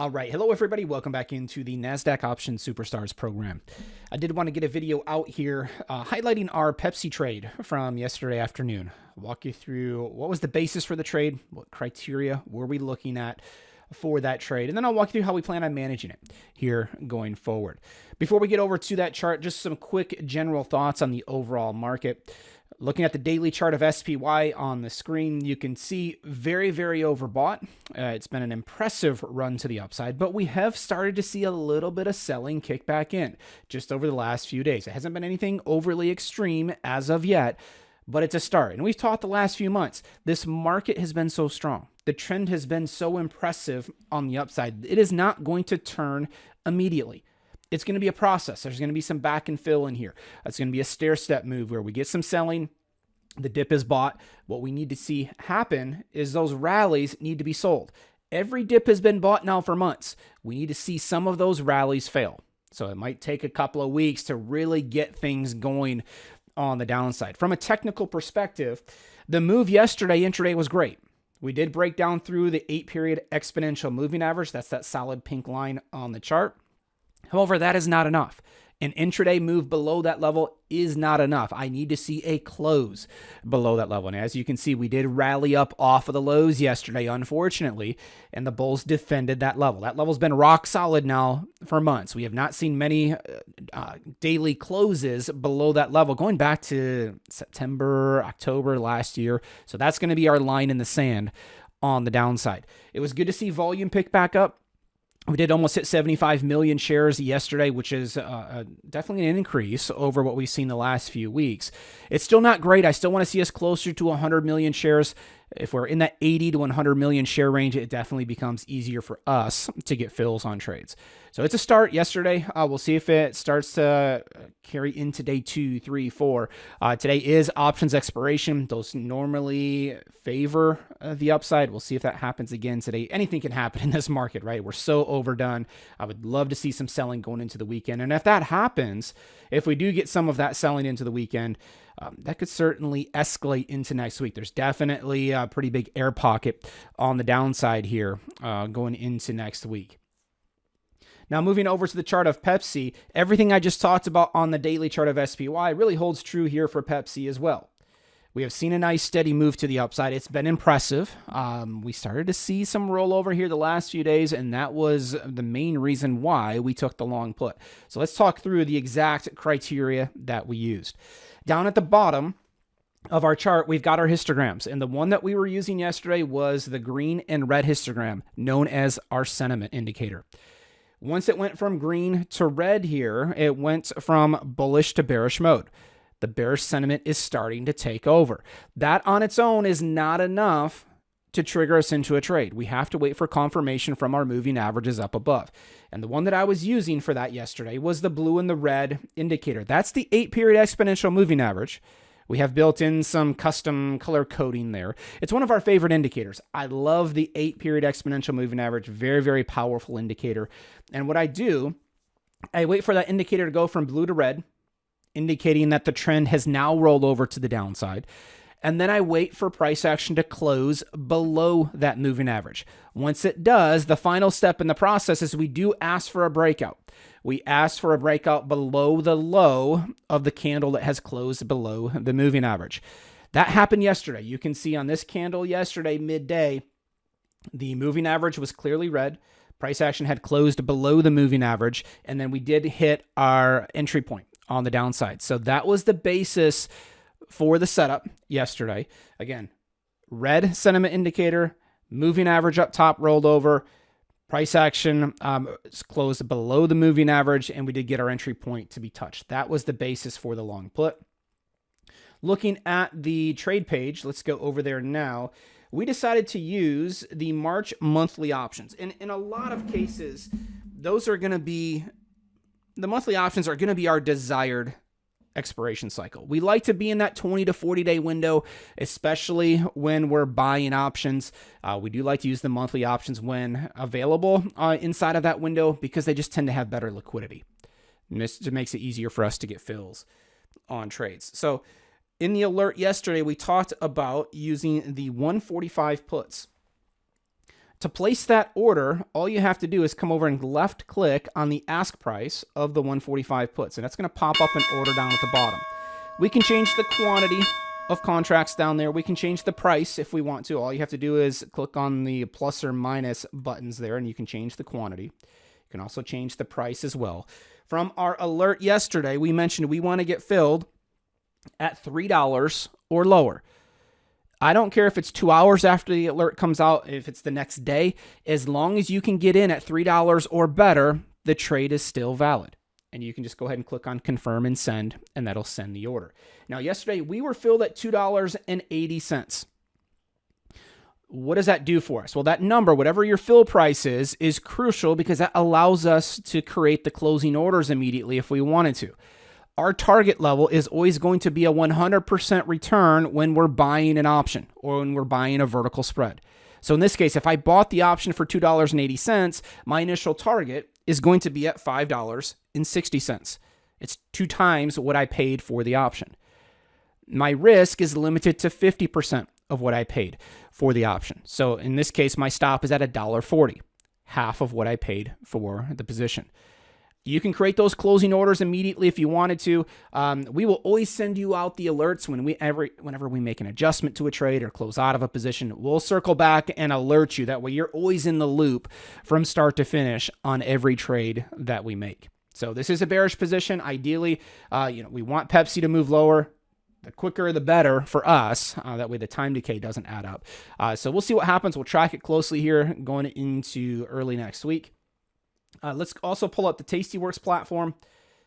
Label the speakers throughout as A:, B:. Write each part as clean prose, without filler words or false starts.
A: All right. Hello, everybody. Welcome back into the NASDAQ Options Superstars program. I did want to get a video out here highlighting our Pepsi trade from yesterday afternoon. Walk you through what was the basis for the trade, what criteria were we looking at for that trade, and then I'll walk you through how we plan on managing it here going forward. Before we get over to that chart, just some quick general thoughts on the overall market. Looking at the daily chart of SPY on the screen, you can see very, very overbought. It's been an impressive run to the upside, but we have started to see a little bit of selling kick back in just over the last few days. It hasn't been anything overly extreme as of yet, but it's a start. And we've talked the last few months, this market has been so strong. The trend has been so impressive on the upside. It is not going to turn immediately. It's going to be a process. There's going to be some back and fill in here. It's going to be a stair-step move where we get some selling. The dip is bought. What we need to see happen is those rallies need to be sold. Every dip has been bought now for months. We need to see some of those rallies fail. So it might take a couple of weeks to really get things going on the downside. From a technical perspective, the move yesterday, intraday, was great. We did break down through the 8-period exponential moving average. That's that solid pink line on the chart. However, that is not enough. An intraday move below that level is not enough. I need to see a close below that level. And as you can see, we did rally up off of the lows yesterday, unfortunately, and the bulls defended that level. That level's been rock solid now for months. We have not seen many daily closes below that level going back to September, October last year. So that's going to be our line in the sand on the downside. It was good to see volume pick back up. We did almost hit 75 million shares yesterday, which is definitely an increase over what we've seen the last few weeks. It's still not great. I still want to see us closer to 100 million shares. If we're in that 80 to 100 million share range, it definitely becomes easier for us to get fills on trades. So it's a start yesterday. We'll see if it starts to carry into day 2, 3, 4. Today is options expiration. Those normally favor the upside. We'll see if that happens again today. Anything can happen in this market, right? We're so overdone. I would love to see some selling going into the weekend. And if that happens, if we do get some of that selling into the weekend, that could certainly escalate into next week. There's definitely a pretty big air pocket on the downside here going into next week. Now, moving over to the chart of Pepsi, everything I just talked about on the daily chart of SPY really holds true here for Pepsi as well. We have seen a nice steady move to the upside. It's been impressive. We started to see some rollover here the last few days, and that was the main reason why we took the long put. So let's talk through the exact criteria that we used. Down at the bottom of our chart, we've got our histograms, and the one that we were using yesterday was the green and red histogram, known as our sentiment indicator. Once it went from green to red here, it went from bullish to bearish mode. The bearish sentiment is starting to take over. That on its own is not enough to trigger us into a trade. We have to wait for confirmation from our moving averages up above. And the one that I was using for that yesterday was the blue and the red indicator. That's the 8-period exponential moving average. We have built in some custom color coding there. It's one of our favorite indicators. I love the 8-period exponential moving average. Very, very powerful indicator. And what I do, I wait for that indicator to go from blue to red, indicating that the trend has now rolled over to the downside. And then I wait for price action to close below that moving average. Once it does, the final step in the process is we do ask for a breakout. We ask for a breakout below the low of the candle that has closed below the moving average. That happened yesterday. You can see on this candle yesterday, midday, the moving average was clearly red. Price action had closed below the moving average, and then we did hit our entry point on the downside. So that was the basis for the setup yesterday. Again, red sentiment indicator, moving average up top rolled over, price action closed below the moving average, and we did get our entry point to be touched. That was the basis for the long put. Looking at the trade page, let's go over there now. We decided to use the March monthly options. And in a lot of cases, those are going to be, the monthly options are going to be our desired expiration cycle. We like to be in that 20 to 40 day window, especially when we're buying options. We do like to use the monthly options when available inside of that window because they just tend to have better liquidity. And this makes it easier for us to get fills on trades. So in the alert yesterday, we talked about using the 145 puts. To place that order, all you have to do is come over and left click on the ask price of the 145 puts, and that's going to pop up an order down at the bottom. We can change the quantity of contracts down there. We can change the price if we want to. All you have to do is click on the plus or minus buttons there, and you can change the quantity. You can also change the price as well. From our alert yesterday, we mentioned we want to get filled at $3 or lower. I don't care if it's 2 hours after the alert comes out, if it's the next day, as long as you can get in at $3 or better, the trade is still valid. And you can just go ahead and click on confirm and send, and that'll send the order. Now, yesterday we were filled at $2.80. What does that do for us? Well, that number, whatever your fill price is crucial because that allows us to create the closing orders immediately if we wanted to. Our target level is always going to be a 100% return when we're buying an option or when we're buying a vertical spread. So in this case, if I bought the option for $2.80, my initial target is going to be at $5.60. It's 2 times what I paid for the option. My risk is limited to 50% of what I paid for the option. So in this case, my stop is at $1.40, half of what I paid for the position. You can create those closing orders immediately if you wanted to. We will always send you out the alerts whenever we make an adjustment to a trade or close out of a position. We'll circle back and alert you. That way you're always in the loop from start to finish on every trade that we make. So this is a bearish position. Ideally, we want Pepsi to move lower. The quicker, the better for us. That way the time decay doesn't add up. So we'll see what happens. We'll track it closely here going into early next week. Let's also pull up the Tastyworks platform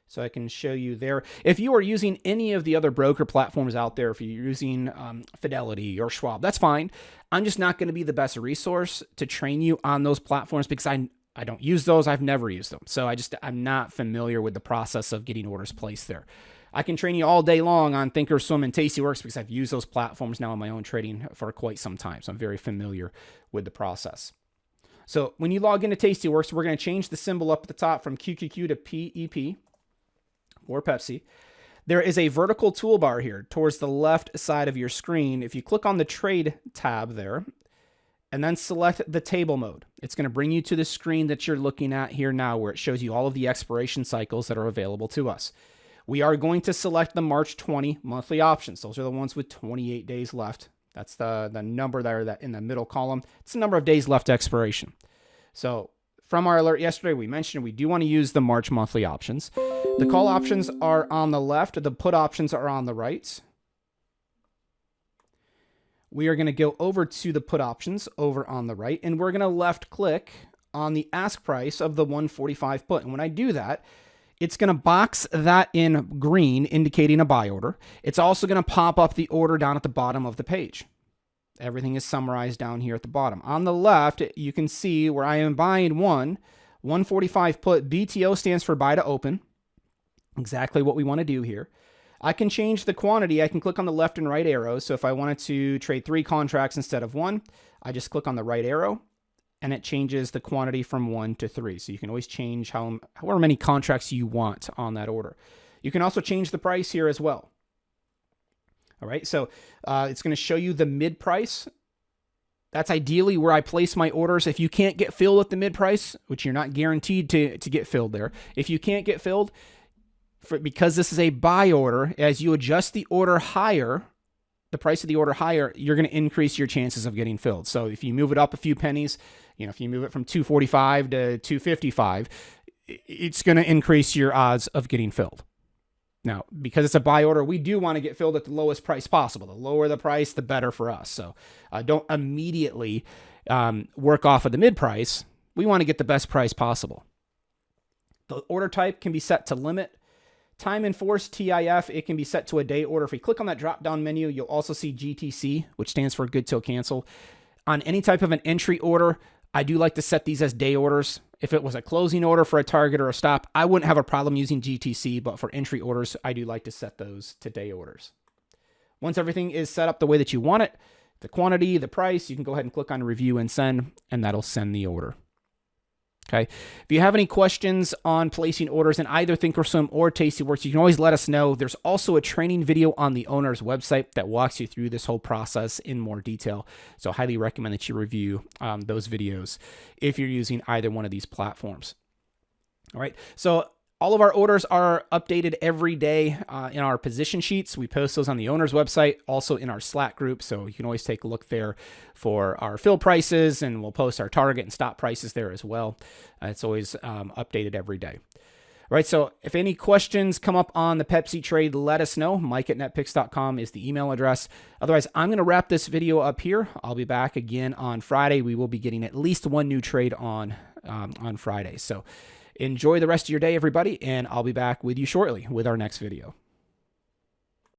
A: so I can show you there. If you are using any of the other broker platforms out there, if you're using Fidelity or Schwab, that's fine. I'm just not going to be the best resource to train you on those platforms because I don't use those. I've never used them. So I'm not familiar with the process of getting orders placed there. I can train you all day long on Thinkorswim and Tastyworks because I've used those platforms now in my own trading for quite some time. So I'm very familiar with the process. So when you log into Tastyworks, we're going to change the symbol up at the top from QQQ to PEP or Pepsi. There is a vertical toolbar here towards the left side of your screen. If you click on the trade tab there and then select the table mode, it's going to bring you to the screen that you're looking at here now where it shows you all of the expiration cycles that are available to us. We are going to select the March 20 monthly options. Those are the ones with 28 days left. That's the number there that in the middle column. It's the number of days left to expiration. So from our alert yesterday, we mentioned we do want to use the March monthly options. The call options are on the left. The put options are on the right. We are going to go over to the put options over on the right, and we're going to left click on the ask price of the 145 put. And when I do that, it's going to box that in green, indicating a buy order. It's also going to pop up the order down at the bottom of the page. Everything is summarized down here at the bottom. On the left, you can see where I am buying 145 put. BTO stands for buy to open. Exactly what we want to do here. I can change the quantity. I can click on the left and right arrows. So if I wanted to trade 3 contracts instead of 1, I just click on the right arrow, and it changes the quantity from 1 to 3. So you can always change however many contracts you want on that order. You can also change the price here as well. All right, so it's going to show you the mid price. That's ideally where I place my orders. If you can't get filled at the mid price, which you're not guaranteed to get filled there, if you can't get filled, because this is a buy order, as you adjust the order higher, the price of the order higher, you're going to increase your chances of getting filled. So if you move it up a few pennies, if you move it from 245 to 255, it's going to increase your odds of getting filled. Now, because it's a buy order, we do want to get filled at the lowest price possible. The lower the price, the better for us. So don't immediately work off of the mid price. We want to get the best price possible. The order type can be set to limit. Time enforced TIF, it can be set to a day order. If we click on that drop-down menu, you'll also see GTC, which stands for good till cancel. On any type of an entry order, I do like to set these as day orders. If it was a closing order for a target or a stop, I wouldn't have a problem using GTC, but for entry orders, I do like to set those to day orders. Once everything is set up the way that you want it, the quantity, the price, you can go ahead and click on review and send, and that'll send the order. Okay. If you have any questions on placing orders in either Thinkorswim or Tastyworks, you can always let us know. There's also a training video on the owner's website that walks you through this whole process in more detail. So I highly recommend that you review those videos if you're using either one of these platforms. All right. So all of our orders are updated every day in our position sheets. We post those on the owner's website, also in our Slack group. So you can always take a look there for our fill prices, and we'll post our target and stop prices there as well. It's always updated every day. All right, so if any questions come up on the Pepsi trade, let us know. Mike@netpicks.com is the email address. Otherwise, I'm going to wrap this video up here. I'll be back again on Friday. We will be getting at least one new trade on Friday. So enjoy the rest of your day, everybody, and I'll be back with you shortly with our next video.